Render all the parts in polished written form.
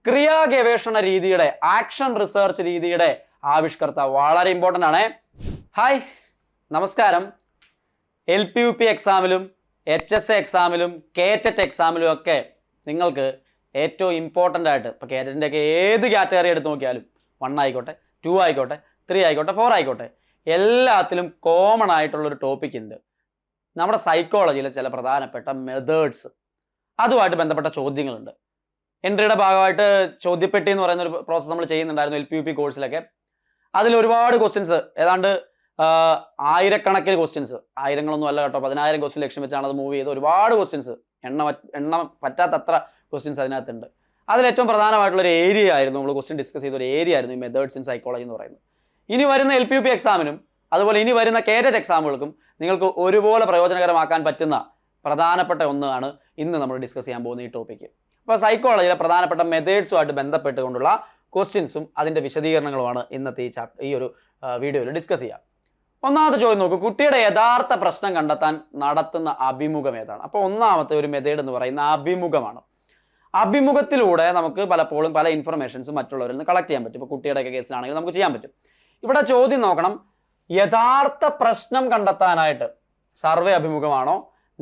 ക്രിയാ ഗവേഷണ രീതിയുടെ action research രീതിയുടെ ആവിഷ്കർത്താവ് വളരെ ഇമ്പോർട്ടൻ്റ് ആണ്. ഹായ്, നമസ്കാരം. LPUP എക്സാമിലും HSA എക്സാമിലും കേറ്ററ്റ് എക്സാമിലും ഒക്കെ നിങ്ങൾക്ക് ഏറ്റവും ഇമ്പോർട്ടൻ്റ് ആയിട്ട് ഇപ്പോൾ കേറ്ററ്റിൻ്റെയൊക്കെ ഏത് കാറ്റഗറി എടുത്ത് നോക്കിയാലും 1 ആയിക്കോട്ടെ, 2 ആയിക്കോട്ടെ, 3 ആയിക്കോട്ടെ, 4 ആയിക്കോട്ടെ, എല്ലാത്തിലും കോമൺ ആയിട്ടുള്ളൊരു ടോപ്പിക് ഉണ്ട്. നമ്മുടെ സൈക്കോളജിയിലെ ചില പ്രധാനപ്പെട്ട മെത്തേഡ്സ്, അതുമായിട്ട് ബന്ധപ്പെട്ട ചോദ്യങ്ങളുണ്ട്. എൻട്രിയുടെ ഭാഗമായിട്ട് ചോദ്യപ്പെട്ടി എന്ന് പറയുന്ന ഒരു പ്രോസസ്സ് നമ്മൾ ചെയ്യുന്നുണ്ടായിരുന്നു LPUP കോഴ്സിലൊക്കെ. അതിൽ ഒരുപാട് ക്വസ്റ്റ്യൻസ്, ഏതാണ്ട് ആയിരക്കണക്കിന് ക്വസ്റ്റ്യൻസ്, ആയിരങ്ങളൊന്നും അല്ല കേട്ടോ, 10,000 ക്വസ്റ്റ്യൻ ലക്ഷ്യം വെച്ചാണ് അത് മൂവ് ചെയ്ത്. ഒരുപാട് ക്വസ്റ്റ്യൻസ്, എണ്ണം പറ്റാത്തത്ര ക്വസ്റ്റ്യൻസ് അതിനകത്തുണ്ട്. അതിലേറ്റവും പ്രധാനമായിട്ടുള്ളൊരു ഏരിയ ആയിരുന്നു, നമ്മൾ ക്വസ്റ്റ്യൻ ഡിസ്കസ് ചെയ്ത ഒരു ഏരിയ ആയിരുന്നു ഈ മെത്തേഡ്സ് ഇൻ സൈക്കോളജി എന്ന് പറയുന്നത്. ഇനി വരുന്ന LPUP എക്സാമിനും അതുപോലെ ഇനി വരുന്ന കേറ്ററ്റ് എക്സാമുകൾക്കും നിങ്ങൾക്ക് ഒരുപോലെ പ്രയോജനകരമാക്കാൻ പറ്റുന്ന പ്രധാനപ്പെട്ട ഒന്നാണ് ഇന്ന് നമ്മൾ ഡിസ്കസ് ചെയ്യാൻ പോകുന്ന ഈ ടോപ്പിക്ക്. അപ്പോൾ സൈക്കോളജിയിലെ പ്രധാനപ്പെട്ട മെത്തേഡ്സുമായിട്ട് ബന്ധപ്പെട്ടുകൊണ്ടുള്ള ക്വസ്റ്റ്യൻസും അതിൻ്റെ വിശദീകരണങ്ങളുമാണ് ഇന്നത്തെ ഈ ഒരു വീഡിയോയിൽ ഡിസ്കസ് ചെയ്യുക. ഒന്നാമത്തെ ചോദ്യം നോക്കൂ, കുട്ടിയുടെ യഥാർത്ഥ പ്രശ്നം കണ്ടെത്താൻ നടത്തുന്ന അഭിമുഖം ഏതാണ്? അപ്പോൾ ഒന്നാമത്തെ ഒരു മെത്തേഡ് എന്ന് പറയുന്ന അഭിമുഖമാണ്. അഭിമുഖത്തിലൂടെ നമുക്ക് പലപ്പോഴും പല ഇൻഫർമേഷൻസും മറ്റുള്ളവരിൽ നിന്ന് കളക്ട് ചെയ്യാൻ പറ്റും. ഇപ്പോൾ കുട്ടിയുടെയൊക്കെ കേസിലാണെങ്കിൽ നമുക്ക് ചെയ്യാൻ പറ്റും. ഇവിടെ ചോദ്യം നോക്കണം, യഥാർത്ഥ പ്രശ്നം കണ്ടെത്താനായിട്ട് സർവേ അഭിമുഖമാണോ,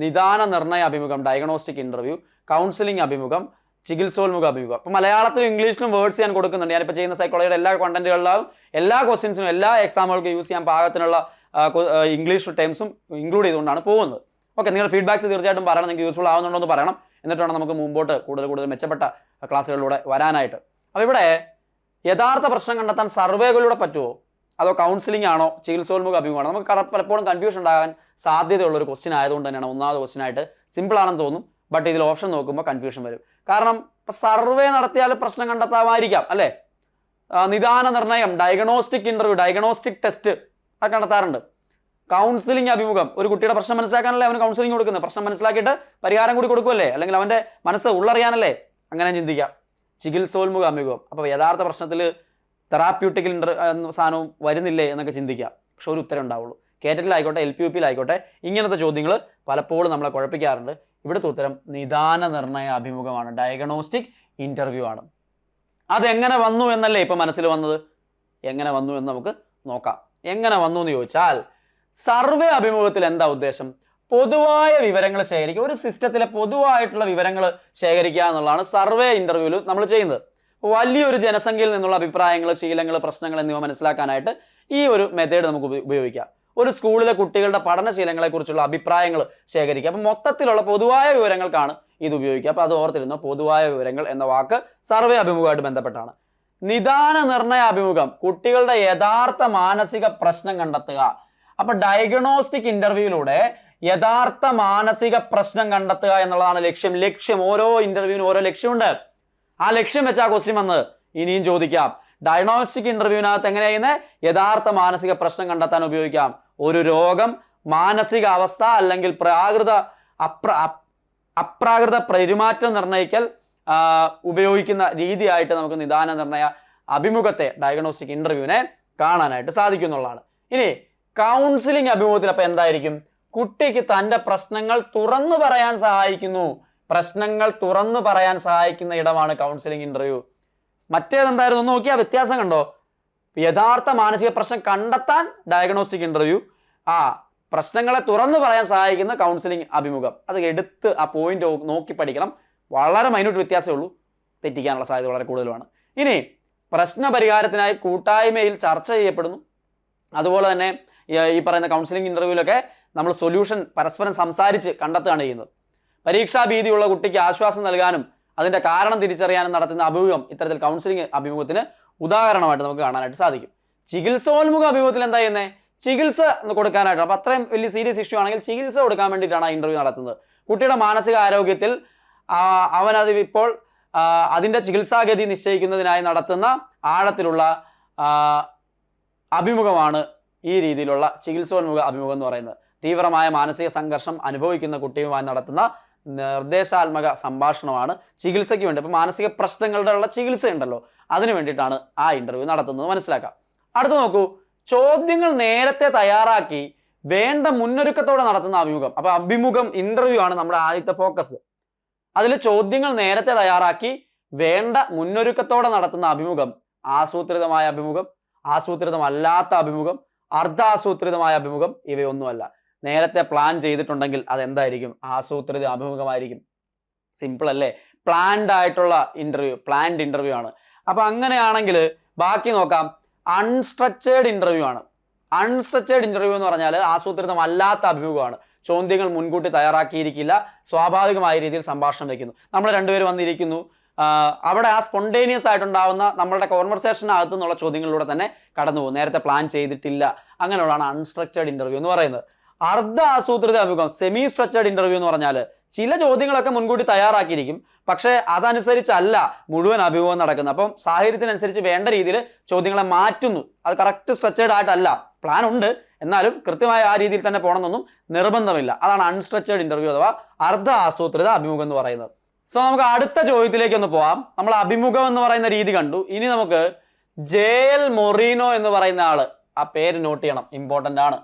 നിദാന നിർണയ അഭിമുഖം, ഡയഗ്നോസ്റ്റിക് ഇൻ്റർവ്യൂ, കൗൺസിലിംഗ് അഭിമുഖം, ചികിത്സോന്മുഖ അഭിമുഖം. അപ്പോൾ മലയാളത്തിലും ഇംഗ്ലീഷിലും വേർഡ്സ് ഞാൻ കൊടുക്കുന്നുണ്ട്. ഞാനിപ്പോൾ ചെയ്യുന്ന സൈക്കോളജിയുടെ എല്ലാ കണ്ടന്റുകളിലും എല്ലാ ക്വസ്റ്റ്യൻസിനും എല്ലാ എക്സാമുകൾക്കും യൂസ് ചെയ്യാൻ പാകത്തിനുള്ള ഇംഗ്ലീഷ് ടേംസും ഇൻക്ലൂഡ് ചെയ്തുകൊണ്ടാണ് പോകുന്നത്. ഓക്കെ, നിങ്ങൾ ഫീഡ്ബാക്സ് തീർച്ചയായിട്ടും പറയണം, നിങ്ങൾക്ക് യൂസ്ഫുൾ ആവുന്നുണ്ടോ എന്ന് പറയണം. എന്നിട്ട് വേണം നമുക്ക് മുമ്പോട്ട് കൂടുതൽ മെച്ചപ്പെട്ട ക്ലാസ്സുകളിലൂടെ വരാനായിട്ട്. അപ്പോൾ ഇവിടെ യഥാർത്ഥ പ്രശ്നം കണ്ടെത്താൻ സർവേകളിലൂടെ പറ്റുമോ, അതോ കൗൺസിലിംഗ് ആണോ, ചികിത്സോന്മുഖ അഭിമുഖമാണോ? നമുക്ക് പലപ്പോഴും കൺഫ്യൂഷൻ ഉണ്ടാകാൻ സാധ്യതയുള്ള ഒരു ക്വസ്റ്റ്യൻ ആയതുകൊണ്ട് തന്നെയാണ് ഒന്നാമത് ക്വസ്റ്റ്യൻ ആയിട്ട് സിമ്പിൾ ആണെന്ന് തോന്നും, ബട്ട് ഇതിൽ ഓപ്ഷൻ നോക്കുമ്പോൾ കൺഫ്യൂഷൻ വരും. കാരണം ഇപ്പോൾ സർവേ നടത്തിയാൽ പ്രശ്നം കണ്ടെത്താമായിരിക്കാം അല്ലേ. നിദാന നിർണയം, ഡയഗ്നോസ്റ്റിക് ഇൻ്റർവ്യൂ, ഡയഗ്നോസ്റ്റിക് ടെസ്റ്റ് ഒക്കെ നടത്താറുണ്ട്. കൗൺസിലിംഗ് അഭിമുഖം, ഒരു കുട്ടിയുടെ പ്രശ്നം മനസ്സിലാക്കാനല്ലേ അവന് കൗൺസിലിംഗ് കൊടുക്കുന്നത്, പ്രശ്നം മനസ്സിലാക്കിയിട്ട് പരിഹാരം കൂടി കൊടുക്കുമല്ലേ, അല്ലെങ്കിൽ അവൻ്റെ മനസ്സ് ഉള്ളറിയാനല്ലേ, അങ്ങനെ ചിന്തിക്കാം. ചികിത്സോന്മുഖ അഭിമുഖം, അപ്പോൾ യഥാർത്ഥ പ്രശ്നത്തിൽ തെറാപ്യൂട്ടിക്കൽ സാധനവും വരുന്നില്ലേ എന്നൊക്കെ ചിന്തിക്കാം. പക്ഷെ ഒരു ഉത്തരം ഉണ്ടാവുള്ളൂ. കേറ്ററ്റിലായിക്കോട്ടെ LPUP-ലായിക്കോട്ടെ ഇങ്ങനത്തെ ചോദ്യങ്ങൾ പലപ്പോഴും നമ്മളെ കുഴപ്പിക്കാറുണ്ട്. ഇവിടുത്തെ ഉത്തരം നിദാന നിർണയ അഭിമുഖമാണ്, ഡയഗ്നോസ്റ്റിക് ഇൻ്റർവ്യൂ ആണ്. അതെങ്ങനെ വന്നു എന്നല്ലേ ഇപ്പം മനസ്സിൽ വന്നത്? എങ്ങനെ വന്നു എന്ന് നമുക്ക് നോക്കാം. എങ്ങനെ വന്നു എന്ന് ചോദിച്ചാൽ, സർവേ അഭിമുഖത്തിൽ എന്താ ഉദ്ദേശം? പൊതുവായ വിവരങ്ങൾ ശേഖരിക്കുക, ഒരു സിസ്റ്റത്തിലെ പൊതുവായിട്ടുള്ള വിവരങ്ങൾ ശേഖരിക്കുക എന്നുള്ളതാണ് സർവേ ഇൻ്റർവ്യൂവിൽ നമ്മൾ ചെയ്യുന്നത്. വലിയൊരു ജനസംഖ്യയിൽ നിന്നുള്ള അഭിപ്രായങ്ങൾ, ശീലങ്ങൾ, പ്രശ്നങ്ങൾ എന്നിവ മനസ്സിലാക്കാനായിട്ട് ഈ ഒരു മെത്തേഡ് നമുക്ക് ഉപയോഗിക്കാം. ഒരു സ്കൂളിലെ കുട്ടികളുടെ പഠനശീലങ്ങളെക്കുറിച്ചുള്ള അഭിപ്രായങ്ങൾ ശേഖരിക്കുക. അപ്പം മൊത്തത്തിലുള്ള പൊതുവായ വിവരങ്ങൾക്കാണ് ഇത് ഉപയോഗിക്കുക. അപ്പോൾ അത് ഓർത്തിരുന്ന പൊതുവായ വിവരങ്ങൾ എന്ന വാക്ക് സർവേ അഭിമുഖമായിട്ട് ബന്ധപ്പെട്ടാണ്. നിദാന നിർണയ അഭിമുഖം, കുട്ടികളുടെ യഥാർത്ഥ മാനസിക പ്രശ്നം കണ്ടെത്തുക. അപ്പോൾ ഡയഗ്നോസ്റ്റിക് ഇൻ്റർവ്യൂവിലൂടെ യഥാർത്ഥ മാനസിക പ്രശ്നം കണ്ടെത്തുക എന്നുള്ളതാണ് ലക്ഷ്യം. ഓരോ ഇൻ്റർവ്യൂവിനും ഓരോ ലക്ഷ്യമുണ്ട്. ആ ലക്ഷ്യം വെച്ച് ആ ക്വസ്റ്റ്യൻ വന്ന് ഇനിയും ചോദിക്കാം. ഡയഗ്നോസ്റ്റിക് ഇൻ്റർവ്യൂവിനകത്ത് എങ്ങനെയാണ് യഥാർത്ഥ മാനസിക പ്രശ്നം കണ്ടെത്താൻ ഉപയോഗിക്കാം? ഒരു രോഗം, മാനസിക അവസ്ഥ അല്ലെങ്കിൽ അപ്രാകൃത പെരുമാറ്റം നിർണ്ണയിക്കൽ ഉപയോഗിക്കുന്ന രീതിയായിട്ട് നമുക്ക് നിദാന നിർണയ അഭിമുഖത്തെ, ഡയഗ്നോസ്റ്റിക് ഇൻ്റർവ്യൂവിനെ കാണാനായിട്ട് സാധിക്കുന്നുള്ളതാണ്. ഇനി കൗൺസിലിംഗ് അഭിമുഖത്തിൽ അപ്പോൾ എന്തായിരിക്കും? കുട്ടിക്ക് തൻ്റെ പ്രശ്നങ്ങൾ തുറന്നു പറയാൻ സഹായിക്കുന്നു. പ്രശ്നങ്ങൾ തുറന്നു പറയാൻ സഹായിക്കുന്ന ഇടമാണ് കൗൺസിലിംഗ് ഇൻ്റർവ്യൂ. മറ്റേതെന്തായിരുന്നു ഒന്ന് നോക്കിയാൽ വ്യത്യാസം കണ്ടോ? യഥാർത്ഥ മാനസിക പ്രശ്നം കണ്ടെത്താൻ ഡയഗ്നോസ്റ്റിക് ഇൻ്റർവ്യൂ, പ്രശ്നങ്ങളെ തുറന്നു പറയാൻ സഹായിക്കുന്ന കൗൺസിലിംഗ് അഭിമുഖം. അത് എടുത്ത് ആ പോയിന്റ് നോക്കി പഠിക്കണം. വളരെ മൈന്യൂട്ട് വ്യത്യാസമേ ഉള്ളൂ, തെറ്റിക്കാനുള്ള സാധ്യത വളരെ കൂടുതലുമാണ്. ഇനി പ്രശ്ന പരിഹാരത്തിനായി കൂട്ടായ്മയിൽ ചർച്ച ചെയ്യപ്പെടുന്നു. അതുപോലെ തന്നെ ഈ പറയുന്ന കൗൺസിലിംഗ് ഇൻ്റർവ്യൂവിലൊക്കെ നമ്മൾ സൊല്യൂഷൻ പരസ്പരം സംസാരിച്ച് കണ്ടെത്തുകയാണ് ചെയ്യുന്നത്. പരീക്ഷാ ഭീതിയുള്ള കുട്ടിക്ക് ആശ്വാസം നൽകാനും അതിൻ്റെ കാരണം തിരിച്ചറിയാനും നടത്തുന്ന അഭിമുഖം ഇത്തരത്തിൽ കൗൺസിലിംഗ് അഭിമുഖത്തിന് ഉദാഹരണമായിട്ട് നമുക്ക് കാണാനായിട്ട് സാധിക്കും. ചികിത്സോന്മുഖ അഭിമുഖത്തിൽ എന്താ ചെയ്യുന്നത്? ചികിത്സ കൊടുക്കാനായിട്ട്. അപ്പോൾ അത്രയും വലിയ സീരിയസ് ഇഷ്യൂ ആണെങ്കിൽ ചികിത്സ കൊടുക്കാൻ വേണ്ടിയിട്ടാണ് ആ ഇൻ്റർവ്യൂ നടത്തുന്നത്. കുട്ടിയുടെ മാനസിക ആരോഗ്യത്തിൽ അവനത് ഇപ്പോൾ അതിൻ്റെ ചികിത്സാഗതി നിശ്ചയിക്കുന്നതിനായി നടത്തുന്ന ആഴത്തിലുള്ള അഭിമുഖമാണ് ഈ രീതിയിലുള്ള ചികിത്സോന്മുഖ അഭിമുഖം എന്ന് പറയുന്നത്. തീവ്രമായ മാനസിക സംഘർഷം അനുഭവിക്കുന്ന കുട്ടിയുമായി നടത്തുന്ന നിർദ്ദേശാത്മക സംഭാഷണമാണ് ചികിത്സയ്ക്ക് വേണ്ടി. അപ്പോൾ മാനസിക പ്രശ്നങ്ങളുടെ ഉള്ള ചികിത്സ ഉണ്ടല്ലോ, അതിനു വേണ്ടിയിട്ടാണ് ആ ഇൻ്റർവ്യൂ നടത്തുന്നത്, മനസ്സിലാക്കാം. അടുത്ത് നോക്കൂ, ചോദ്യങ്ങൾ നേരത്തെ തയ്യാറാക്കി വേണ്ട മുന്നൊരുക്കത്തോടെ നടത്തുന്ന അഭിമുഖം. അപ്പോൾ അഭിമുഖം ഇൻ്റർവ്യൂ ആണ് നമ്മുടെ ആദ്യത്തെ ഫോക്കസ്. അതിൽ ചോദ്യങ്ങൾ നേരത്തെ തയ്യാറാക്കി വേണ്ട മുന്നൊരുക്കത്തോടെ നടത്തുന്ന അഭിമുഖം ആസൂത്രിതമായ അഭിമുഖം, ആസൂത്രിതമല്ലാത്ത അഭിമുഖം, അർദ്ധ ആസൂത്രിതമായ അഭിമുഖം ഇവയൊന്നുമല്ല. നേരത്തെ പ്ലാൻ ചെയ്തിട്ടുണ്ടെങ്കിൽ അതെന്തായിരിക്കും? ആസൂത്രിത അഭിമുഖമായിരിക്കും. സിമ്പിൾ അല്ലേ? പ്ലാൻഡ് ആയിട്ടുള്ള പ്ലാൻഡ് ഇന്റർവ്യൂ ആണ്. അപ്പൊ അങ്ങനെയാണെങ്കിൽ ബാക്കി നോക്കാം. അൺസ്ട്രക്ചേർഡ് ഇന്റർവ്യൂ ആണ്. അൺസ്ട്രക്ചേർഡ് ഇന്റർവ്യൂ എന്ന് പറഞ്ഞാൽ ആസൂത്രിതമല്ലാത്ത അഭിമുഖമാണ്. ചോദ്യങ്ങൾ മുൻകൂട്ടി തയ്യാറാക്കിയിരിക്കില്ല, സ്വാഭാവികമായ രീതിയിൽ സംഭാഷണം വയ്ക്കുന്നു. നമ്മൾ രണ്ടുപേരും വന്നിരിക്കുന്നു, അവിടെ ആ സ്പോണ്ടേനിയസ് ആയിട്ടുണ്ടാവുന്ന നമ്മളുടെ കോൺവെർസേഷനകത്തു നിന്നുള്ള ചോദ്യങ്ങളിലൂടെ തന്നെ കടന്നു പോകും. നേരത്തെ പ്ലാൻ ചെയ്തിട്ടില്ല. അങ്ങനെയുള്ളതാണ് അൺസ്ട്രക്ചേർഡ് ഇന്റർവ്യൂ എന്ന് പറയുന്നത്. അർദ്ധ ആസൂത്രിത അഭിമുഖം, സെമി സ്ട്രക്ചേർഡ് ഇന്റർവ്യൂ എന്ന് പറഞ്ഞാൽ ചില ചോദ്യങ്ങളൊക്കെ മുൻകൂട്ടി തയ്യാറാക്കിയിരിക്കും, പക്ഷേ അതനുസരിച്ചല്ല മുഴുവൻ അഭിമുഖം നടക്കുന്നത്. അപ്പം സാഹചര്യത്തിനനുസരിച്ച് വേണ്ട രീതിയിൽ ചോദ്യങ്ങളെ മാറ്റുന്നു. അത് കറക്റ്റ് സ്ട്രക്ചേർഡ് ആയിട്ടല്ല. പ്ലാൻ ഉണ്ട്, എന്നാലും കൃത്യമായ ആ രീതിയിൽ തന്നെ പോകണമെന്നൊന്നും നിർബന്ധമില്ല. അതാണ് അൺസ്ട്രക്ചേർഡ് ഇന്റർവ്യൂ അഥവാ അർദ്ധ ആസൂത്രിത അഭിമുഖം എന്ന് പറയുന്നത്. സോ നമുക്ക് അടുത്ത ചോദ്യത്തിലേക്ക് ഒന്ന് പോവാം. നമ്മൾ അഭിമുഖം എന്ന് പറയുന്ന രീതി കണ്ടു. ഇനി നമുക്ക് JL മൊറീനോ എന്ന് പറയുന്ന ആള്, ആ പേര് നോട്ട് ചെയ്യണം, ഇമ്പോർട്ടൻ്റ് ആണ്.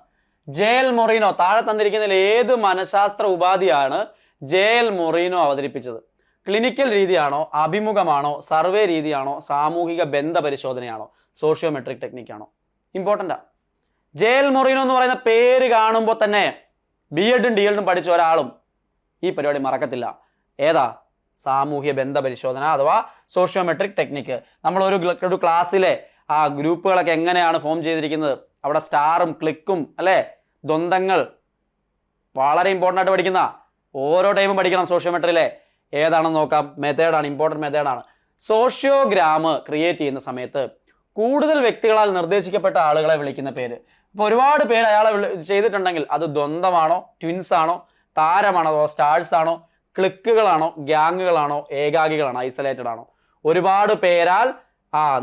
JL മൊറീനോ, താഴെ തന്നിരിക്കുന്നതിൽ ഏത് മനഃശാസ്ത്ര ഉപാധിയാണ് JL മൊറീനോ അവതരിപ്പിച്ചത്? ക്ലിനിക്കൽ രീതിയാണോ, അഭിമുഖമാണോ, സർവേ രീതിയാണോ, സാമൂഹിക ബന്ധ പരിശോധനയാണോ, സോഷ്യോമെട്രിക് ടെക്നിക്കാണോ? ഇമ്പോർട്ടൻ്റാ. JL മൊറീനോ എന്ന് പറയുന്ന പേര് കാണുമ്പോൾ തന്നെ B.Edഉം D.Edഉം പഠിച്ച ഒരാളും ഈ പരിപാടി മറക്കത്തില്ല. ഏതാ? സാമൂഹ്യ ബന്ധ പരിശോധന അഥവാ സോഷ്യോമെട്രിക് ടെക്നിക്ക്. നമ്മൾ ഒരു ക്ലാസ്സിലെ ആ ഗ്രൂപ്പുകളൊക്കെ എങ്ങനെയാണ് ഫോം ചെയ്തിരിക്കുന്നത്, അവിടെ സ്റ്റാറും ക്ലിക്കും അല്ലേ, ദ്വന്ദ്ങ്ങൾ വളരെ ഇമ്പോർട്ടൻ്റ് ആയിട്ട് പഠിക്കുന്ന, ഓരോ ടൈമും പഠിക്കണം. സോഷ്യോമെട്രിയിലെ ഏതാണെന്ന് നോക്കാം. മെത്തേഡാണ്, ഇമ്പോർട്ടൻറ്റ് മെത്തേഡാണ്. സോഷ്യോഗ്രാം ക്രിയേറ്റ് ചെയ്യുന്ന സമയത്ത് കൂടുതൽ വ്യക്തികളാൽ നിർദ്ദേശിക്കപ്പെട്ട ആളുകളെ വിളിക്കുന്ന പേര്. ഇപ്പോൾ ഒരുപാട് പേര് അയാളെ ചെയ്തിട്ടുണ്ടെങ്കിൽ അത് ദ്വന്ദ്വമാണോ, ട്വിൻസ് ആണോ, താരമാണോ, സ്റ്റാഴ്സ് ആണോ, ക്ലിക്കുകളാണോ, ഗ്യാങ്ങുകളാണോ, ഏകാഗികളാണോ, ഐസൊലേറ്റഡ് ആണോ? ഒരുപാട് പേരാൽ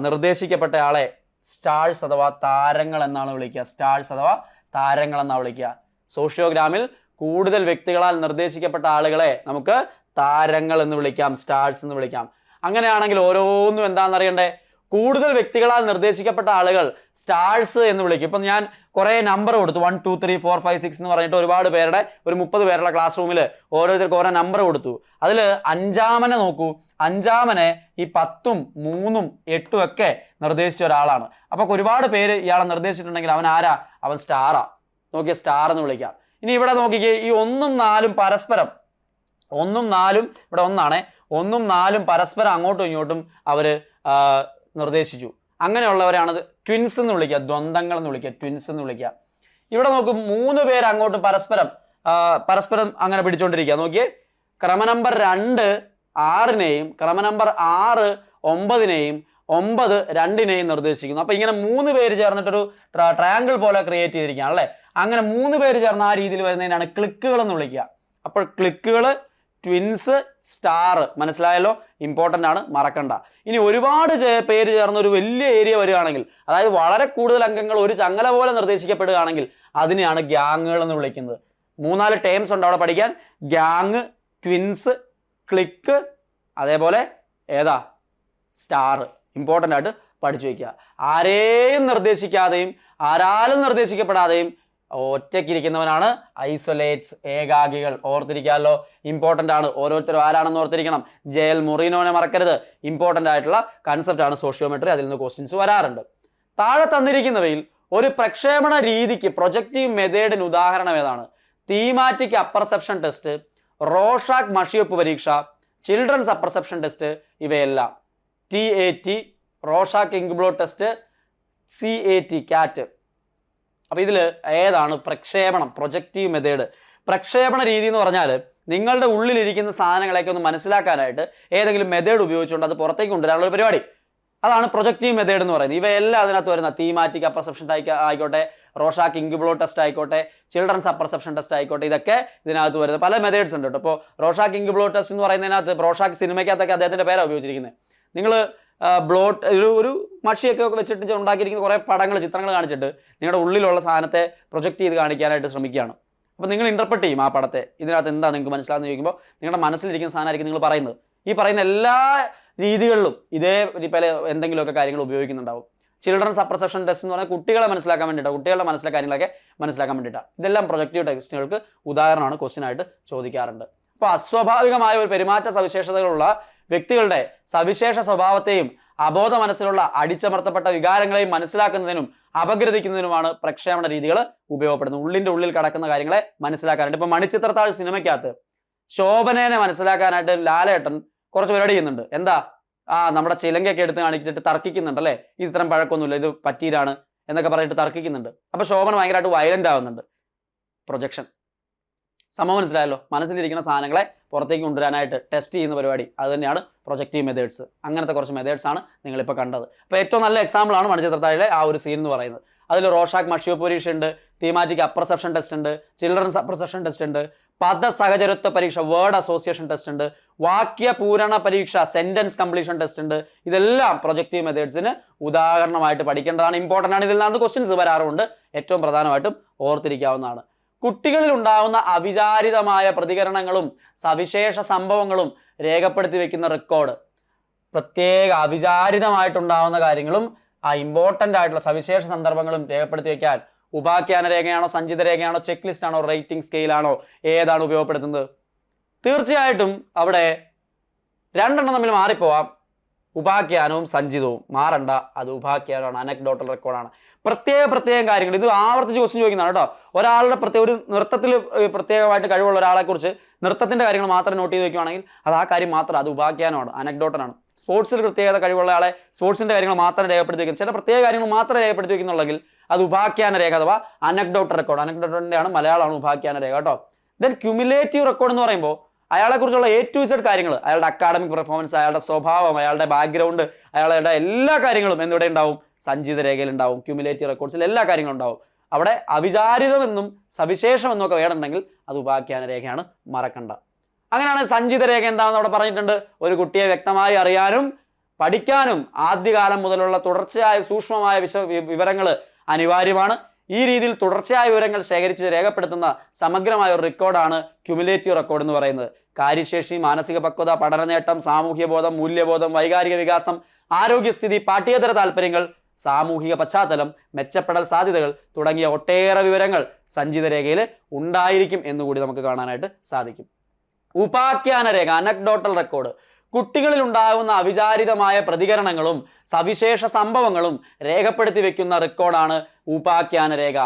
നിർദ്ദേശിക്കപ്പെട്ട ആളെ സ്റ്റാഴ്സ് അഥവാ താരങ്ങൾ എന്നാണ് വിളിക്കുക. സ്റ്റാഴ്സ് അഥവാ താരങ്ങൾ എന്നാണ് വിളിക്കുക. സോഷ്യോഗ്രാമിൽ കൂടുതൽ വ്യക്തികളാൽ നിർദ്ദേശിക്കപ്പെട്ട ആളുകളെ നമുക്ക് താരങ്ങൾ എന്ന് വിളിക്കാം, സ്റ്റാഴ്സ് എന്ന് വിളിക്കാം. അങ്ങനെയാണെങ്കിൽ ഓരോന്നും എന്താണെന്നറിയണ്ടേ? കൂടുതൽ വ്യക്തികളാൽ നിർദ്ദേശിക്കപ്പെട്ട ആളുകൾ സ്റ്റാഴ്സ് എന്ന് വിളിക്കും. ഇപ്പം ഞാൻ കുറേ നമ്പർ കൊടുത്തു, 1 2 3 4 5 6 എന്ന് പറഞ്ഞിട്ട് ഒരുപാട് പേരുടെ, ഒരു 30 പേരുടെ ക്ലാസ് റൂമിൽ ഓരോരുത്തർക്ക് ഓരോ നമ്പർ കൊടുത്തു. അതിൽ അഞ്ചാമനെ നോക്കൂ, അഞ്ചാമനെ ഈ 10ഉം 3ഉം 8ഉം ഒക്കെ നിർദ്ദേശിച്ച ഒരാളാണ്. അപ്പോൾ ഒരുപാട് പേര് ഇയാളെ നിർദ്ദേശിച്ചിട്ടുണ്ടെങ്കിൽ അവൻ ആരാ? അവൻ സ്റ്റാറാ. നോക്കിയ സ്റ്റാർ എന്ന് വിളിക്കാം. ഇനി ഇവിടെ നോക്കിക്കേ, ഈ 1ഉം 4ഉം പരസ്പരം, 1ഉം 4ഉം ഇവിടെ 1ആണേ, 1ഉം 4ഉം പരസ്പരം അങ്ങോട്ടും ഇങ്ങോട്ടും അവർ നിർദ്ദേശിച്ചു. അങ്ങനെയുള്ളവരാണ് ട്വിൻസ് എന്ന് വിളിക്കുക, ദ്വന്ദ്ങ്ങൾ എന്ന് വിളിക്കുക, ട്വിൻസ് എന്ന് വിളിക്കുക. ഇവിടെ നോക്കും, 3 പേര് അങ്ങോട്ടും പരസ്പരം അങ്ങനെ പിടിച്ചോണ്ടിരിക്കുക. നോക്കിയേ, ക്രമ നമ്പർ 2 6നെയും ക്രമ നമ്പർ 6 9നെയും 9 2നെയും നിർദ്ദേശിക്കുന്നു. അപ്പൊ ഇങ്ങനെ 3 പേര് ചേർന്നിട്ടൊരു ട്രയാങ്കിൾ പോലെ ക്രിയേറ്റ് ചെയ്തിരിക്കുകയാണ് അല്ലേ. അങ്ങനെ 3 പേര് ചേർന്ന് ആ രീതിയിൽ വരുന്നതിനാണ് ക്ലിക്കുകൾ എന്ന് വിളിക്കുക. അപ്പോൾ ക്ലിക്കുകൾ, ട്വിൻസ്, സ്റ്റാർ, മനസ്സിലായല്ലോ? ഇമ്പോർട്ടൻ്റ് ആണ്, മറക്കണ്ട. ഇനി ഒരുപാട് പേര് ചേർന്ന ഒരു വലിയ ഏരിയ വരികയാണെങ്കിൽ, അതായത് വളരെ കൂടുതൽ അംഗങ്ങൾ ഒരു ചങ്ങല പോലെ നിർദ്ദേശിക്കപ്പെടുകയാണെങ്കിൽ അതിനെയാണ് ഗ്യാങ്ങുകൾ എന്ന് വിളിക്കുന്നത്. 3-4 ടേംസ് ഉണ്ട് അവിടെ പഠിക്കാൻ. ഗ്യാങ്, ട്വിൻസ്, ക്ലിക്ക്, അതേപോലെ ഏതാ? സ്റ്റാർ. ഇമ്പോർട്ടൻ്റ് ആയിട്ട് പഠിച്ചു വയ്ക്കുക. ആരെയും നിർദ്ദേശിക്കാതെയും ആരാലും നിർദ്ദേശിക്കപ്പെടാതെയും ഒറ്റയ്ക്കിരിക്കുന്നവനാണ് ഐസൊലേറ്റ്സ്, ഏകാഗികൾ. ഓർത്തിരിക്കാമല്ലോ, ഇമ്പോർട്ടൻ്റ് ആണ്. ഓരോരുത്തരും ആരാണെന്ന് ഓർത്തിരിക്കണം. JL മൊറീനോനെ മറക്കരുത്. ഇമ്പോർട്ടൻ്റ് ആയിട്ടുള്ള കൺസെപ്റ്റ് ആണ് സോഷ്യോമെട്രി. അതിൽ നിന്ന് ക്വസ്റ്റ്യൻസ് വരാറുണ്ട്. താഴെ തന്നിരിക്കുന്നവയിൽ ഒരു പ്രക്ഷേപണ രീതിക്ക്, പ്രൊജക്റ്റീവ് മെത്തേഡിന് ഉദാഹരണം ഏതാണ്? തീമാറ്റിക് അപ്പർസെപ്ഷൻ ടെസ്റ്റ്, റോഷാക്ക് മഷിയൊപ്പ് പരീക്ഷ, ചിൽഡ്രൻസ് അപ്പർസെപ്ഷൻ ടെസ്റ്റ്, ഇവയെല്ലാം. TAT റോഷാക്ക് ഇങ്ക്ബ്ലോ ടെസ്റ്റ്, CAT കാറ്റ്. അപ്പോൾ ഇതിൽ ഏതാണ് പ്രക്ഷേപണം, പ്രൊജക്റ്റീവ് മെത്തേഡ്? പ്രക്ഷേപണ രീതി എന്ന് പറഞ്ഞാൽ നിങ്ങളുടെ ഉള്ളിലിരിക്കുന്ന സാധനങ്ങളെയൊക്കെ ഒന്ന് മനസ്സിലാക്കാനായിട്ട് ഏതെങ്കിലും മെത്തേഡ് ഉപയോഗിച്ചുകൊണ്ട് അത് പുറത്തേക്ക് കൊണ്ടുവരാനുള്ള ഒരു പരിപാടി. അതാണ് പ്രൊജക്റ്റീവ് മെത്തേഡ് എന്ന് പറയുന്നത്. ഇവയെല്ലാം അതിനകത്ത് വരുന്ന തീമാറ്റിക് അപ്പർസെപ്ഷൻ ആയിക്കോട്ടെ, റോഷാക്ക് ഇങ്ക്ബ്ലോ ടെസ്റ്റ് ആയിക്കോട്ടെ, ചിൽഡ്രൻസ് അപ്പർസെപ്ഷൻ ടെസ്റ്റ് ആയിക്കോട്ടെ, ഇതൊക്കെ ഇതിനകത്ത് വരുന്നത്. പല മെത്തേഡ്സ് ഉണ്ട് കേട്ടോ. ഇപ്പോൾ റോഷാക്ക് ഇങ്ക്ബ്ലോ ടെസ്റ്റ് എന്ന് പറയുന്നതിനകത്ത്, റോഷാക്ക് സിനിമയ്ക്കകത്തൊക്കെ അദ്ദേഹത്തിൻ്റെ പേരാണ് ഉപയോഗിച്ചിരിക്കുന്നത്. നിങ്ങൾ ഒരു മഷിയൊക്കെ വെച്ചിട്ട് ഉണ്ടാക്കിയിരിക്കുന്ന കുറേ പടങ്ങൾ, ചിത്രങ്ങൾ കാണിച്ചിട്ട് നിങ്ങളുടെ ഉള്ളിലുള്ള സാധനത്തെ പ്രൊജക്റ്റ് ചെയ്ത് കാണിക്കാനായിട്ട് ശ്രമിക്കുകയാണ്. അപ്പോൾ നിങ്ങൾ ഇൻ്റർപ്രറ്റ് ചെയ്യും ആ പടത്തെ. ഇതിനകത്ത് എന്താ നിങ്ങൾക്ക് മനസ്സിലാകുന്ന ചോദിക്കുമ്പോൾ നിങ്ങളുടെ മനസ്സിലിരിക്കുന്ന സാധനമായിരിക്കും നിങ്ങൾ പറയുന്നത്. ഈ പറയുന്ന എല്ലാ രീതികളിലും ഇതേ പല എന്തെങ്കിലുമൊക്കെ കാര്യങ്ങൾ ഉപയോഗിക്കുന്നുണ്ടാവും. ചിൽഡ്രൻസ് അപ്പർസെപ്ഷൻ ടെസ്റ്റ് എന്ന് പറഞ്ഞാൽ കുട്ടികളെ മനസ്സിലാക്കാൻ വേണ്ടിയിട്ടാണ്, കുട്ടികളുടെ മനസ്സിലെ കാര്യങ്ങളൊക്കെ മനസ്സിലാക്കാൻ വേണ്ടിയിട്ടാണ്. ഇതെല്ലാം പ്രൊജക്റ്റീവ് ടെസ്റ്റുകൾക്ക് ഉദാഹരണമാണ്, ക്വസ്റ്റ്യൻ ആയിട്ട് ചോദിക്കാറുണ്ട്. അപ്പോൾ അസ്വാഭാവികമായ ഒരു പെരുമാറ്റ സവിശേഷതകളുള്ള വ്യക്തികളുടെ സവിശേഷ സ്വഭാവത്തെയും അബോധ മനസ്സിലുള്ള അടിച്ചമർത്തപ്പെട്ട വികാരങ്ങളെയും മനസ്സിലാക്കുന്നതിനും അപഗ്രഥിക്കുന്നതിനുമാണ് പ്രക്ഷേപണ രീതികൾ ഉപയോഗപ്പെടുന്നത്. ഉള്ളിന്റെ ഉള്ളിൽ കടക്കുന്ന കാര്യങ്ങളെ മനസ്സിലാക്കാനായിട്ട്. ഇപ്പൊ മണിച്ചിത്രത്താഴ് സിനിമയ്ക്കകത്ത് ശോഭനേനെ മനസ്സിലാക്കാനായിട്ട് ലാലേട്ടൻ കുറച്ച് പരിപാടി ചെയ്യുന്നുണ്ട്. എന്താ, നമ്മുടെ ചിലങ്കയൊക്കെ എടുത്ത് കാണിച്ചിട്ട് തർക്കിക്കുന്നുണ്ട് അല്ലേ, ഇത് ഇത്രയും പഴക്കമൊന്നുമില്ല, ഇത് പറ്റീരാണ് എന്നൊക്കെ പറഞ്ഞിട്ട് തർക്കിക്കുന്നുണ്ട്. അപ്പൊ ശോഭന ഭയങ്കരമായിട്ട് വയലന്റ് ആവുന്നുണ്ട്. പ്രൊജക്ഷൻ. സംഭവം മനസ്സിലായല്ലോ. മനസ്സിലിരിക്കുന്ന സാധനങ്ങളെ പുറത്തേക്ക് കൊണ്ടുവരാനായിട്ട് ടെസ്റ്റ് ചെയ്യുന്ന പരിപാടി, അത് തന്നെയാണ് പ്രൊജക്റ്റീവ് മെത്തേഡ്സ്. അങ്ങനത്തെ കുറച്ച് മെത്തേഡ്സ് ആണ് നിങ്ങളിപ്പോൾ കണ്ടത്. അപ്പോൾ ഏറ്റവും നല്ല എക്സാമ്പിളാണ് മണിച്ചിത്രത്താഴിലെ ആ ഒരു സീൻ എന്ന് പറയുന്നത്. അതിൽ റോഷാക്ക് മഷിയോ പരീക്ഷ ഉണ്ട്, തീമാറ്റിക് അപ്രസെപ്ഷൻ ടെസ്റ്റ് ഉണ്ട്, ചിൽഡ്രൻസ് അപ്രസെപ്ഷൻ ടെസ്റ്റ് ഉണ്ട്, പദ സഹചരത്വ പരീക്ഷ വേർഡ് അസോസിയേഷൻ ടെസ്റ്റ് ഉണ്ട്, വാക്യ പൂരണ പരീക്ഷ സെന്റൻസ് കംപ്ലീഷൻ ടെസ്റ്റ് ഉണ്ട്. ഇതെല്ലാം പ്രൊജക്റ്റീവ് മെത്തേഡ്സിന് ഉദാഹരണമായിട്ട് പഠിക്കേണ്ടതാണ്. ഇമ്പോർട്ടൻ്റ് ആണ്. ഇതിൽ നിന്ന് ക്വസ്റ്റ്യൻസ് വരാറുണ്ട്. ഏറ്റവും പ്രധാനമായിട്ടും ഓർത്തിരിക്കാവുന്നതാണ്. കുട്ടികളിൽ ഉണ്ടാകുന്ന അവിചാരിതമായ പ്രതികരണങ്ങളും സവിശേഷ സംഭവങ്ങളും രേഖപ്പെടുത്തി വെക്കുന്ന റെക്കോർഡ്. പ്രത്യേക അവിചാരിതമായിട്ടുണ്ടാകുന്ന കാര്യങ്ങളും ഇമ്പോർട്ടൻ്റ് ആയിട്ടുള്ള സവിശേഷ സന്ദർഭങ്ങളും രേഖപ്പെടുത്തി വെക്കാൻ ഉപാഖ്യാന രേഖയാണോ, സഞ്ചിത രേഖയാണോ, ചെക്ക് ലിസ്റ്റ് ആണോ, റേറ്റിംഗ് സ്കെയിലാണോ, ഏതാണ് ഉപയോഗപ്പെടുത്തുന്നത്? തീർച്ചയായിട്ടും അവിടെ രണ്ടെണ്ണം തമ്മിൽ മാറിപ്പോവാം. ഉപാഖ്യാനവും സഞ്ചിതവും മാറണ്ട, അത് ഉപാഖ്യാനമാണ്, അനക്ഡോട്ടൽ റെക്കോർഡാണ്. പ്രത്യേകം കാര്യങ്ങൾ ഇത് ആവർത്തിച്ച് ക്വസ്റ്റ്യൻ ചോദിക്കുന്നതാണ് കേട്ടോ. ഒരാളുടെ ഒരു നൃത്തത്തിൽ പ്രത്യേകമായിട്ട് കഴിവുള്ള ഒരാളെ കുറിച്ച് നൃത്തത്തിന്റെ കാര്യങ്ങൾ മാത്രം നോട്ട് ചെയ്ത് വെക്കുകയാണെങ്കിൽ അത് ആ കാര്യം മാത്രം, അത് ഉപാഖ്യാനമാണ്, അനക്ഡോട്ടലാണ്. സ്പോർട്സിൽ പ്രത്യേകത കഴിവുള്ള ആളെ സ്പോർട്സിന്റെ കാര്യങ്ങൾ മാത്രം രേഖപ്പെടുത്തി വെക്കുന്നത്, ചില പ്രത്യേക കാര്യങ്ങൾ മാത്രം രേഖപ്പെടുത്തി വെക്കുന്നുണ്ടെങ്കിൽ അത് ഉപാഖ്യാന രേഖ അഥവാ അനക്ഡോട്ടൽ റെക്കോർഡ്. അനക്ഡോട്ടലിന്റെ ആണ് മലയാളമാണ് ഉപാഖ്യാന രേഖ കേട്ടോ. ദെൻ ക്യുമുലേറ്റീവ് റെക്കോർഡ് എന്ന് പറയുമ്പോൾ അയാളെക്കുറിച്ചുള്ള A to Z കാര്യങ്ങൾ, അയാളുടെ അക്കാഡമിക് പെർഫോമൻസ്, അയാളുടെ സ്വഭാവം, അയാളുടെ ബാക്ക്ഗ്രൗണ്ട്, അയാളുടെ എല്ലാ കാര്യങ്ങളും എന്നിവിടെ ഉണ്ടാവും, സഞ്ചിത രേഖയിൽ ഉണ്ടാവും. ക്യുമുലേറ്റീവ് റെക്കോർഡ്സിൽ എല്ലാ കാര്യങ്ങളും ഉണ്ടാവും. അവിടെ അവിചാരിതമെന്നും സവിശേഷമെന്നും ഒക്കെ വേണമെങ്കിൽ അത് ഉപാഖ്യാന രേഖയാണ്, മറക്കണ്ട. അങ്ങനെയാണ് സഞ്ചിത രേഖ എന്താണെന്ന് അവിടെ പറഞ്ഞിട്ടുണ്ട്. ഒരു കുട്ടിയെ വ്യക്തമായി അറിയാനും പഠിക്കാനും ആദ്യകാലം മുതലുള്ള തുടർച്ചയായ സൂക്ഷ്മമായ വിവരങ്ങൾ അനിവാര്യമാണ്. ഈ രീതിയിൽ തുടർച്ചയായ വിവരങ്ങൾ ശേഖരിച്ച് രേഖപ്പെടുത്തുന്ന സമഗ്രമായ ഒരു റെക്കോർഡാണ് ക്യുമുലേറ്റീവ് റെക്കോർഡ് എന്ന് പറയുന്നത്. കാര്യശേഷി, മാനസിക പക്വത, പഠന നേട്ടം, സാമൂഹ്യ ബോധം, മൂല്യബോധം, വൈകാരിക വികാസം, ആരോഗ്യസ്ഥിതി, പാഠ്യേതര താല്പര്യങ്ങൾ, സാമൂഹിക പശ്ചാത്തലം, മെച്ചപ്പെടൽ സാധ്യതകൾ തുടങ്ങിയ ഒട്ടേറെ വിവരങ്ങൾ സഞ്ചിത രേഖയിൽ ഉണ്ടായിരിക്കും എന്നുകൂടി നമുക്ക് കാണാനായിട്ട് സാധിക്കും. ഉപാഖ്യാന രേഖ, അനക്ഡോട്ടൽ റെക്കോർഡ്, കുട്ടികളിൽ ഉണ്ടാകുന്ന അവിചാരിതമായ പ്രതികരണങ്ങളും സവിശേഷ സംഭവങ്ങളും രേഖപ്പെടുത്തി വെക്കുന്ന റെക്കോർഡാണ് ഉപാഖ്യാന രേഖ.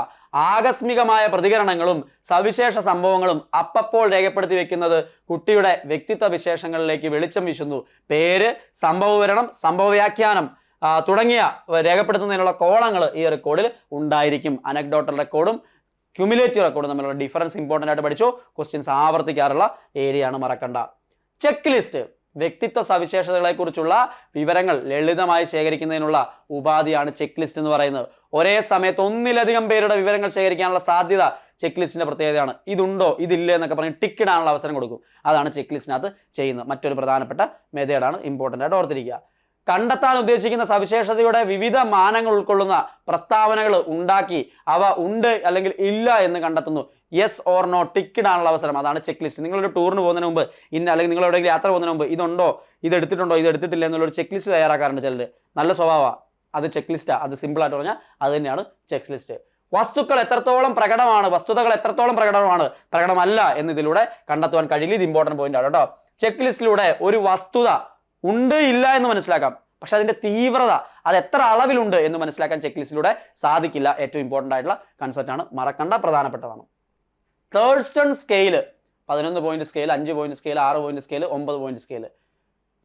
ആകസ്മികമായ പ്രതികരണങ്ങളും സവിശേഷ സംഭവങ്ങളും അപ്പപ്പോൾ രേഖപ്പെടുത്തി വെക്കുന്നത് കുട്ടിയുടെ വ്യക്തിത്വ വിശേഷങ്ങളിലേക്ക് വെളിച്ചം വീശുന്നു. പേര്, സംഭവവിവരണം, സംഭവവ്യാഖ്യാനം തുടങ്ങിയ രേഖപ്പെടുത്തുന്നതിനുള്ള കോളങ്ങൾ ഈ റെക്കോർഡിൽ ഉണ്ടായിരിക്കും. അനക്ഡോട്ടൽ റെക്കോർഡും ക്യുമുലേറ്റീവ് റെക്കോർഡും തമ്മിലുള്ള ഡിഫറൻസ് ഇമ്പോർട്ടൻ്റ് ആയിട്ട് പഠിച്ചു. ക്വസ്റ്റ്യൻസ് ആവർത്തിക്കാറുള്ള ഏരിയയാണ്, മറക്കണ്ട. ചെക്ക് ലിസ്റ്റ്, വ്യക്തിത്വ സവിശേഷതകളെക്കുറിച്ചുള്ള വിവരങ്ങൾ ലളിതമായി ശേഖരിക്കുന്നതിനുള്ള ഉപാധിയാണ് ചെക്ക് ലിസ്റ്റ് എന്ന് പറയുന്നത്. ഒരേ സമയത്ത് ഒന്നിലധികം പേരുടെ വിവരങ്ങൾ ശേഖരിക്കാനുള്ള സാധ്യത ചെക്ക് ലിസ്റ്റിന്റെ പ്രത്യേകതയാണ്. ഇതുണ്ടോ, ഇതില്ല എന്നൊക്കെ പറഞ്ഞ് ടിക്ക് ഇടാനുള്ള അവസരം കൊടുക്കും. അതാണ് ചെക്ക് ലിസ്റ്റിനകത്ത് ചെയ്യുന്നത്. മറ്റൊരു പ്രധാനപ്പെട്ട മെത്തേഡാണ്, ഇമ്പോർട്ടൻ്റ് ആയിട്ട് ഓർത്തിരിക്കുക. കണ്ടെത്താൻ ഉദ്ദേശിക്കുന്ന സവിശേഷതയുടെ വിവിധ മാനങ്ങൾ ഉൾക്കൊള്ളുന്ന പ്രസ്താവനകൾ ഉണ്ടാക്കി അവ ഉണ്ട് അല്ലെങ്കിൽ ഇല്ല എന്ന് കണ്ടെത്തുന്നു. യെസ് ഓർ നോ ടിക്ക് ഇടാനുള്ള അവസരം, അതാണ് ചെക്ക് ലിസ്റ്റ്. നിങ്ങളൊരു ടൂറിന് പോകുന്നതിന് മുമ്പ് അല്ലെങ്കിൽ നിങ്ങൾ എവിടെയെങ്കിലും യാത്ര പോകുന്നതിന് മുമ്പ് ഇതുണ്ടോ, ഇത് എടുത്തിട്ടുണ്ടോ, ഇത് എടുത്തിട്ടില്ല എന്നുള്ളൊരു ചെക്ക് ലിസ്റ്റ് തയ്യാറാക്കാറുണ്ട് ചിലർ. നല്ല സ്വഭാവമാണ്, അത് ചെക്ക് ലിസ്റ്റാണ്. അത് സിമ്പിളായിട്ട് പറഞ്ഞാൽ അത് തന്നെയാണ് ചെക്ക് ലിസ്റ്റ്. വസ്തുക്കൾ എത്രത്തോളം പ്രകടമാണ്, വസ്തുതകൾ എത്രത്തോളം പ്രകടമല്ല എന്നതിലൂടെ കണ്ടെത്തുവാൻ കഴിയില്ല. ഇത് ഇമ്പോർട്ടൻറ്റ് പോയിന്റ് ആണ് കേട്ടോ. ചെക്ക് ലിസ്റ്റിലൂടെ ഒരു വസ്തുത ഉണ്ട് ഇല്ല എന്ന് മനസ്സിലാക്കാം, പക്ഷെ അതിന്റെ തീവ്രത, അത് എത്ര അളവിലുണ്ട് എന്ന് മനസ്സിലാക്കാൻ ചെക്ക് ലിസ്റ്റിലൂടെ സാധിക്കില്ല. ഏറ്റവും ഇമ്പോർട്ടൻ്റ് ആയിട്ടുള്ള കൺസെപ്റ്റ് ആണ്, മറക്കണ്ട, പ്രധാനപ്പെട്ടതാണ്. Thurstone scale, 11 point scale, 5 point scale, 6 point scale, 9 point scale.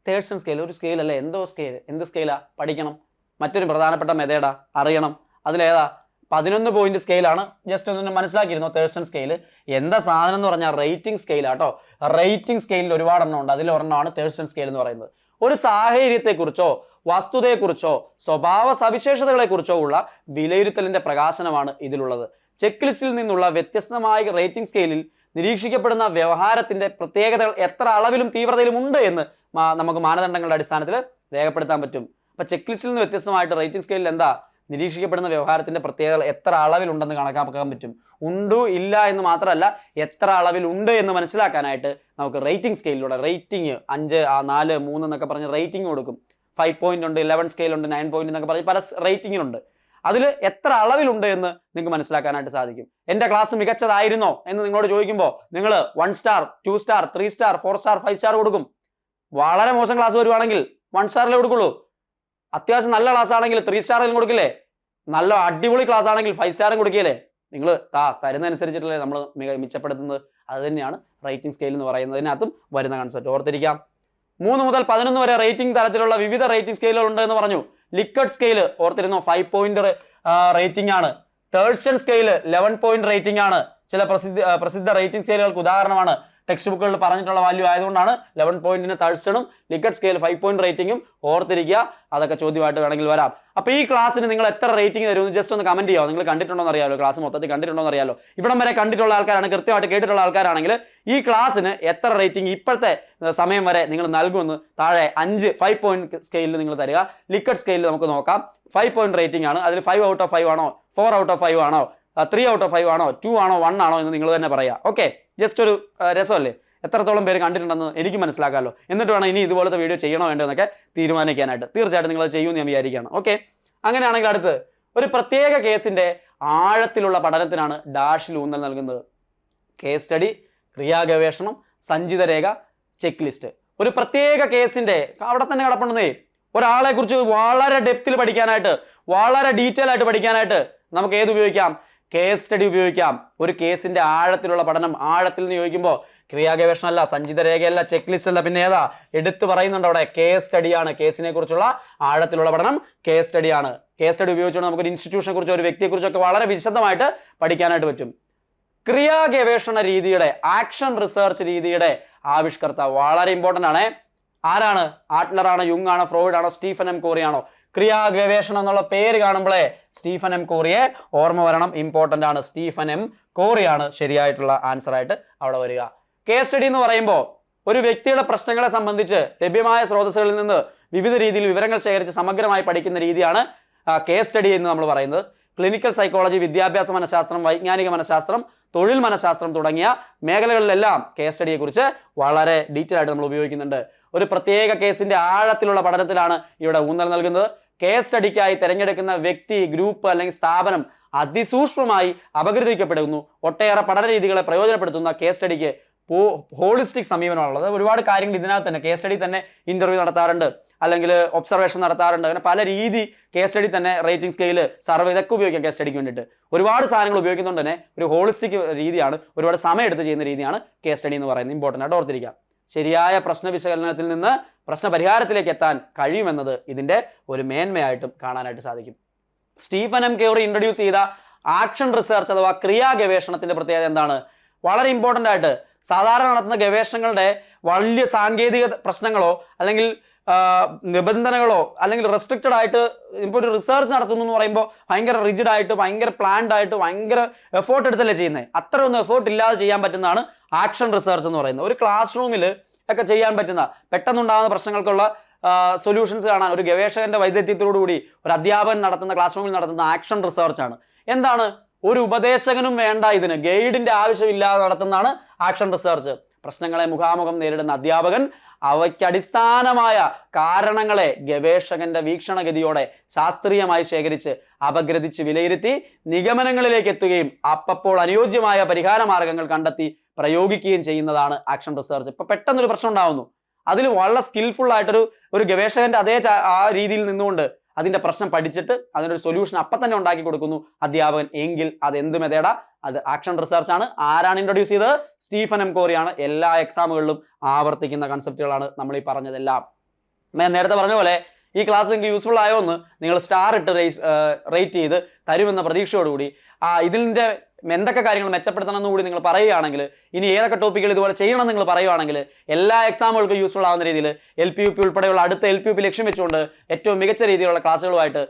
Thurstone scale ഒരു സ്കെയിൽ അല്ലേ, എന്തോ സ്കെയിൽ, എന്ത് സ്കെയിലാ പഠിക്കണം. മറ്റൊരു പ്രധാനപ്പെട്ട മെത്തേഡാ, അറിയണം. അതിലേതാ? 11 പോയിന്റ് സ്കെയിലാണ്. ജസ്റ്റ് ഒന്ന് മനസ്സിലാക്കിയിരുന്നു. തേഴ്സ്റ്റൺ സ്കെയിൽ എന്താ സാധനം എന്ന് പറഞ്ഞാൽ റേറ്റിംഗ് സ്കെയിലാട്ടോ. റേറ്റിംഗ് സ്കെയിലിൽ ഒരുപാട് എണ്ണം ഉണ്ട്. അതിലൊരെണ്ണമാണ് തേഴ്സ്റ്റൺ സ്കെയിൽ എന്ന് പറയുന്നത്. ഒരു സാഹചര്യത്തെക്കുറിച്ചോ വസ്തുതയെക്കുറിച്ചോ സ്വഭാവ സവിശേഷതകളെക്കുറിച്ചോ ഉള്ള വിലയിരുത്തലിന്റെ പ്രകാശനമാണ് ഇതിലുള്ളത്. ചെക്ക് ലിസ്റ്റിൽ നിന്നുള്ള വ്യത്യസ്തമായ റേറ്റിംഗ് സ്കെയിലിൽ നിരീക്ഷിക്കപ്പെടുന്ന വ്യവഹാരത്തിന്റെ പ്രത്യേകതകൾ എത്ര അളവിലും തീവ്രതയിലും ഉണ്ട് എന്ന് നമുക്ക് മാനദണ്ഡങ്ങളുടെ അടിസ്ഥാനത്തിൽ രേഖപ്പെടുത്താൻ പറ്റും. അപ്പൊ ചെക്ക് ലിസ്റ്റിൽ നിന്ന് വ്യത്യസ്തമായിട്ട് റേറ്റിംഗ് സ്കെയിലിൽ എന്താ നിരീക്ഷിക്കപ്പെടുന്ന വ്യവഹാരത്തിന്റെ പ്രത്യേകതകൾ എത്ര അളവിലുണ്ടെന്ന് കണക്കാക്കാൻ പറ്റും. ഉണ്ടോ ഇല്ല എന്ന് മാത്രമല്ല, എത്ര അളവിൽ ഉണ്ട് എന്ന് മനസ്സിലാക്കാനായിട്ട് നമുക്ക് റേറ്റിംഗ് സ്കെയിലിലൂടെ റേറ്റിംഗ് 5, 4, 3 എന്നൊക്കെ പറഞ്ഞ് റേറ്റിംഗ് കൊടുക്കും. 5 പോയിന്റ് ഉണ്ട്, 11 സ്കെയിൽ ഉണ്ട്, 9 പോയിന്റ് എന്നൊക്കെ പറഞ്ഞ് പല റേറ്റിംഗിലുണ്ട്. അതിൽ എത്ര അളവിലുണ്ട് എന്ന് നിങ്ങൾക്ക് മനസ്സിലാക്കാനായിട്ട് സാധിക്കും. എൻ്റെ ക്ലാസ് മികച്ചതായിരുന്നോ എന്ന് നിങ്ങളോട് ചോദിക്കുമ്പോൾ നിങ്ങൾ 1 star, 2 star, 3 star, 4 star, 5 star കൊടുക്കും. വളരെ മോശം ക്ലാസ് വരുവാണെങ്കിൽ 1 സ്റ്റാറിലേ കൊടുക്കുള്ളൂ. അത്യാവശ്യം നല്ല ക്ലാസ് ആണെങ്കിൽ 3 സ്റ്റാറിലും കൊടുക്കില്ലേ? നല്ല അടിപൊളി ക്ലാസ് ആണെങ്കിൽ 5 സ്റ്റാറും കൊടുക്കില്ലേ? നിങ്ങൾ തരുന്നതനുസരിച്ചിട്ടല്ലേ നമ്മൾ മിച്ചപ്പെടുത്തുന്നത്. അത് തന്നെയാണ് റേറ്റിംഗ് സ്കെയിൽ എന്ന് പറയുന്നതിനകത്തും വരുന്ന കൺസെപ്റ്റ്. ഓർത്തിരിക്കാം. 3 മുതൽ 11 വരെ റേറ്റിംഗ് തരത്തിലുള്ള വിവിധ റേറ്റിംഗ് സ്കെയിലുകൾ ഉണ്ട് എന്ന് പറഞ്ഞു. ലിക്കഡ് സ്കെയിൽ ഓർത്തിരുന്നോ, 5 പോയിന്റ് റേറ്റിംഗ് ആണ്. തേഴ്സ്റ്റൺ സ്കെയിൽ 11 പോയിന്റ് റേറ്റിംഗ് ആണ്. ചില പ്രസിദ്ധ റേറ്റിംഗ് സ്കെയിലുകൾക്ക് ഉദാഹരണമാണ്. ടെക്സ്റ്റ് ബുക്കുകളിൽ പറഞ്ഞിട്ടുള്ള വാല്യൂ ആയതുകൊണ്ടാണ് 11 പോയിന്റിന് തേഴ്സ്റ്റണും ലിക്കഡ് സ്കെയിൽ 5 പോയിന്റ് റേറ്റിംഗും ഓർത്തിരിക്കുക. അതൊക്കെ ചോദ്യമായിട്ട് വേണമെങ്കിൽ വരാം. അപ്പോൾ ഈ ക്ലാസ്സിന് നിങ്ങൾ എത്ര റേറ്റിംഗ് തരുമെന്ന് ജസ്റ്റ് ഒന്ന് കമന്റ് ചെയ്യാമോ? നിങ്ങൾ കണ്ടിട്ടുണ്ടോ എന്ന് അറിയാലോ, ക്ലാസ് മൊത്തത്തിൽ കണ്ടിട്ടുണ്ടോ എന്ന് അറിയാലോ. ഇവിടം വരെ കണ്ടിട്ടുള്ള ആൾക്കാരാണ്, കൃത്യമായിട്ട് കേട്ടിട്ടുള്ള ആൾക്കാരാണെങ്കിൽ ഈ ക്ലാസ്സിന് എത്ര റേറ്റിംഗ് ഇപ്പോഴത്തെ സമയം വരെ നിങ്ങൾ നൽകുമെന്ന് താഴെ 5 പോയിന്റ് സ്കെയിലിൽ നിങ്ങൾ തരിക. ലിക്കഡ് സ്കെയിലിൽ നമുക്ക് നോക്കാം. 5 പോയിന്റ് റേറ്റിംഗ് ആണ്. അതിൽ 5 ഔട്ട് ഓഫ് 5 ആണോ, 4 ഔട്ട് ഓഫ് 5 ആണോ, 3 ഔട്ട് ഓഫ് 5 ആണോ, 2 ആണോ, 1 ആണോ എന്ന് നിങ്ങൾ തന്നെ പറയുക. ഓക്കെ, ജസ്റ്റ് ഒരു രസമല്ലേ, എത്രത്തോളം പേര് കണ്ടിട്ടുണ്ടെന്ന് എനിക്ക് മനസ്സിലാക്കാമല്ലോ. എന്നിട്ട് വേണം ഇനി ഇതുപോലത്തെ വീഡിയോ ചെയ്യണോ വേണ്ടോ എന്നൊക്കെ തീരുമാനിക്കാനായിട്ട്. തീർച്ചയായിട്ടും നിങ്ങൾ ചെയ്യുമെന്ന് ഞാൻ വിചാരിക്കുകയാണ്. ഓക്കെ, അങ്ങനെയാണെങ്കിൽ അടുത്ത് ഒരു പ്രത്യേക കേസിൻ്റെ ആഴത്തിലുള്ള പഠനത്തിനാണ് ഡാഷിൽ ഊന്നൽ നൽകുന്നത്. കേസ് സ്റ്റഡി, ക്രിയാഗവേഷണം, സഞ്ചിത രേഖ, ചെക്ക് ലിസ്റ്റ്. ഒരു പ്രത്യേക കേസിൻ്റെ അവിടെ തന്നെ കിടപ്പുണ്ടെന്നേ. ഒരാളെ കുറിച്ച് വളരെ ഡെപ്തിൽ പഠിക്കാനായിട്ട്, വളരെ ഡീറ്റെയിൽ ആയിട്ട് പഠിക്കാനായിട്ട് നമുക്ക് ഏത് ഉപയോഗിക്കാം? കേസ് സ്റ്റഡി ഉപയോഗിക്കാം. ഒരു കേസിന്റെ ആഴത്തിലുള്ള പഠനം, ആഴത്തിൽ നിന്ന് ചോദിക്കുമ്പോൾ ക്രിയാഗവേഷണമല്ല, സഞ്ചിത രേഖയല്ല, ചെക്ക് ലിസ്റ്റ് അല്ല, പിന്നെ ഏതാ എടുത്തു പറയുന്നുണ്ട് അവിടെ? കേസ് സ്റ്റഡിയാണ്. കേസിനെ കുറിച്ചുള്ള ആഴത്തിലുള്ള പഠനം കേസ് സ്റ്റഡിയാണ്. കേസ് സ്റ്റഡി ഉപയോഗിച്ചുകൊണ്ട് നമുക്കൊരു ഇൻസ്റ്റിറ്റ്യൂഷനെ കുറിച്ചോ ഒരു വ്യക്തിയെക്കുറിച്ചൊക്കെ വളരെ വിശദമായിട്ട് പഠിക്കാനായിട്ട് പറ്റും. ക്രിയാഗവേഷണ രീതിയുടെ, ആക്ഷൻ റിസർച്ച് രീതിയുടെ ആവിഷ്കർത്താവ് വളരെ ഇമ്പോർട്ടൻ്റ് ആണ്. ആരാണ്? ആട്ലർ ആണോ, യുങ് ആണോ, ഫ്രോയിഡ് ആണോ, സ്റ്റീഫൻ എം കോറി ആണോ? ക്രിയാഗവേഷണം എന്നുള്ള പേര് കാണുമ്പോഴേ സ്റ്റീഫൻ എം കോറിയെ ഓർമ്മ വരണം. ഇമ്പോർട്ടൻ്റ് ആണ്. സ്റ്റീഫൻ എം കോറിയാണ് ശരിയായിട്ടുള്ള ആൻസർ ആയിട്ട് അവിടെ വരിക. കേസ് സ്റ്റഡി എന്ന് പറയുമ്പോൾ ഒരു വ്യക്തിയുടെ പ്രശ്നങ്ങളെ സംബന്ധിച്ച് ലഭ്യമായ സ്രോതസ്സുകളിൽ നിന്ന് വിവിധ രീതിയിൽ വിവരങ്ങൾ ശേഖരിച്ച് സമഗ്രമായി പഠിക്കുന്ന രീതിയാണ് കേസ് സ്റ്റഡി എന്ന് നമ്മൾ പറയുന്നത്. ക്ലിനിക്കൽ സൈക്കോളജി, വിദ്യാഭ്യാസ മനഃശാസ്ത്രം, വൈജ്ഞാനിക മനഃശാസ്ത്രം, തൊഴിൽ മനഃശാസ്ത്രം തുടങ്ങിയ മേഖലകളിലെല്ലാം കേസ് സ്റ്റഡിയെക്കുറിച്ച് വളരെ ഡീറ്റെയിൽ ആയിട്ട് നമ്മൾ ഉപയോഗിക്കുന്നുണ്ട്. ഒരു പ്രത്യേക കേസിന്റെ ആഴത്തിലുള്ള പഠനത്തിലാണ് ഇവിടെ ഊന്നൽ നൽകുന്നത്. കേസ് സ്റ്റഡിക്കായി തിരഞ്ഞെടുക്കുന്ന വ്യക്തി, ഗ്രൂപ്പ് അല്ലെങ്കിൽ സ്ഥാപനം അതിസൂക്ഷ്മമായി അപഗ്രഥിക്കപ്പെടുന്നു. ഒട്ടേറെ പഠന രീതികളെ പ്രയോജനപ്പെടുത്തുന്ന കേസ് സ്റ്റഡിക്ക് ഹോളിസ്റ്റിക് സമീപനമാണുള്ളത്. ഒരുപാട് കാര്യങ്ങൾ ഇതിനകത്ത് തന്നെ കേസ് സ്റ്റഡി തന്നെ ഇന്റർവ്യൂ നടത്താറുണ്ട്, അല്ലെങ്കിൽ ഒബ്സർവേഷൻ നടത്താറുണ്ട്. അങ്ങനെ പല രീതി കേസ് സ്റ്റഡി തന്നെ, റേറ്റിംഗ് സ്കെയിൽ, സർവേ, ഇതൊക്കെ ഉപയോഗിക്കാം കേസ് സ്റ്റഡിക്ക് വേണ്ടിയിട്ട്. ഒരുപാട് സാധനങ്ങൾ ഉപയോഗിക്കുന്നതുകൊണ്ട് തന്നെ ഒരു ഹോളിസ്റ്റിക് രീതിയാണ്, ഒരുപാട് സമയം എടുത്ത് ചെയ്യുന്ന രീതിയാണ് കേസ് സ്റ്റഡി എന്ന് പറയുന്നത്. ഇമ്പോർട്ടൻ്റ് ആയിട്ട് ഓർത്തിരിക്കാം. ശരിയായ പ്രശ്ന വിശകലനത്തിൽ നിന്ന് പ്രശ്ന പരിഹാരത്തിലേക്ക് എത്താൻ കഴിയുമെന്നത് ഇതിൻ്റെ ഒരു മേന്മയായിട്ടും കാണാനായിട്ട് സാധിക്കും. സ്റ്റീഫൻ എം കോറി ഇൻട്രൊഡ്യൂസ് ചെയ്ത ആക്ഷൻ റിസർച്ച് അഥവാ ക്രിയാ ഗവേഷണത്തിൻ്റെ പ്രത്യേകത എന്താണ്? വളരെ ഇമ്പോർട്ടൻ്റ് ആയിട്ട് സാധാരണ നടത്തുന്ന ഗവേഷണങ്ങളുടെ വലിയ സാങ്കേതിക പ്രശ്നങ്ങളോ അല്ലെങ്കിൽ നിബന്ധനകളോ അല്ലെങ്കിൽ റെസ്ട്രിക്റ്റഡ് ആയിട്ട് ഇപ്പോൾ ഒരു റിസർച്ച് നടത്തുന്നു എന്ന് പറയുമ്പോൾ ഭയങ്കര റിജിഡ് ആയിട്ട്, ഭയങ്കര പ്ലാൻഡ് ആയിട്ട്, ഭയങ്കര എഫേർട്ട് എടുത്തല്ലേ ചെയ്യുന്നത്. അത്രയൊന്നും എഫേർട്ട് ഇല്ലാതെ ചെയ്യാൻ പറ്റുന്നതാണ് ആക്ഷൻ റിസർച്ച് എന്ന് പറയുന്നത്. ഒരു ക്ലാസ് റൂമിൽ ഒക്കെ ചെയ്യാൻ പറ്റുന്ന, പെട്ടെന്നുണ്ടാകുന്ന പ്രശ്നങ്ങൾക്കുള്ള സൊല്യൂഷൻസ് കാണാൻ ഒരു ഗവേഷകന്റെ വൈദഗ്ധ്യത്തോടുകൂടി ഒരു അധ്യാപകൻ നടത്തുന്ന, ക്ലാസ് റൂമിൽ നടത്തുന്ന ആക്ഷൻ റിസർച്ചാണ്. എന്താണ്? ഒരു ഉപദേശകനും വേണ്ട, ഇതിന് ഗൈഡിന്റെ ആവശ്യമില്ലാതെ നടത്തുന്നതാണ് ആക്ഷൻ റിസർച്ച്. പ്രശ്നങ്ങളെ മുഖാമുഖം നേരിടുന്ന അധ്യാപകൻ അവയ്ക്ക് അടിസ്ഥാനമായ കാരണങ്ങളെ ഗവേഷകന്റെ വീക്ഷണഗതിയോടെ ശാസ്ത്രീയമായി ശേഖരിച്ച് അപഗ്രഥിച്ച് വിലയിരുത്തി നിഗമനങ്ങളിലേക്ക് എത്തുകയും അപ്പോൾ അനുയോജ്യമായ പരിഹാര മാർഗങ്ങൾ കണ്ടെത്തി പ്രയോഗിക്കുകയും ചെയ്യുന്നതാണ് ആക്ഷൻ റിസർച്ച്. ഇപ്പൊ പെട്ടെന്നൊരു പ്രശ്നം ഉണ്ടാവുന്നു, അതിൽ വളരെ സ്കിൽഫുൾ ആയിട്ടൊരു ഗവേഷകന്റെ അതേ ആ രീതിയിൽ നിന്നുകൊണ്ട് അതിന്റെ പ്രശ്നം പഠിച്ചിട്ട് അതിനൊരു സൊല്യൂഷൻ അപ്പം തന്നെ ഉണ്ടാക്കി കൊടുക്കുന്നു അധ്യാപകൻ. എങ്കിൽ അത് എന്ത് മെത്തേഡാ? അത് ആക്ഷൻ റിസർച്ച് ആണ്. ആരാണ് ഇൻട്രൊഡ്യൂസ് ചെയ്തത്? സ്റ്റീഫൻ എം കോറിയാണ്. എല്ലാ എക്സാമുകളിലും ആവർത്തിക്കുന്ന കൺസെപ്റ്റുകളാണ് നമ്മൾ ഈ പറഞ്ഞതെല്ലാം. ഞാൻ നേരത്തെ പറഞ്ഞ പോലെ ഈ ക്ലാസ് നിങ്ങൾക്ക് യൂസ്ഫുൾ ആയോ എന്ന് നിങ്ങൾ സ്റ്റാർ ഇട്ട് റേറ്റ് ചെയ്ത് തരുമെന്ന പ്രതീക്ഷയോടുകൂടി ഇതിൻ്റെ എന്തൊക്കെ കാര്യങ്ങൾ മെച്ചപ്പെടുത്തണമെന്ന് കൂടി നിങ്ങൾ പറയുകയാണെങ്കിൽ, ഇനി ഏതൊക്കെ ടോപ്പിക്കുകൾ ഇതുപോലെ ചെയ്യണം നിങ്ങൾ പറയുകയാണെങ്കിൽ, എല്ലാ എക്സാമുകൾക്കും യൂസ്ഫുൾ ആവുന്ന രീതിയിൽ LPUP ഉൾപ്പെടെയുള്ള അടുത്ത LPUP ലക്ഷ്യം വെച്ചുകൊണ്ട് ഏറ്റവും മികച്ച രീതിയിലുള്ള ക്ലാസ്സുകളുമായിട്ട്,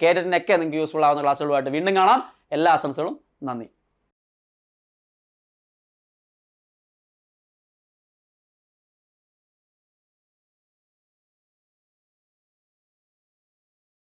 കേറ്ററ്റിനൊക്കെ നിങ്ങൾക്ക് യൂസ്ഫുൾ ആവുന്ന ക്ലാസ്സുകളുമായിട്ട് വീണ്ടും കാണാം. എല്ലാ ആശംസകളും. നന്ദി.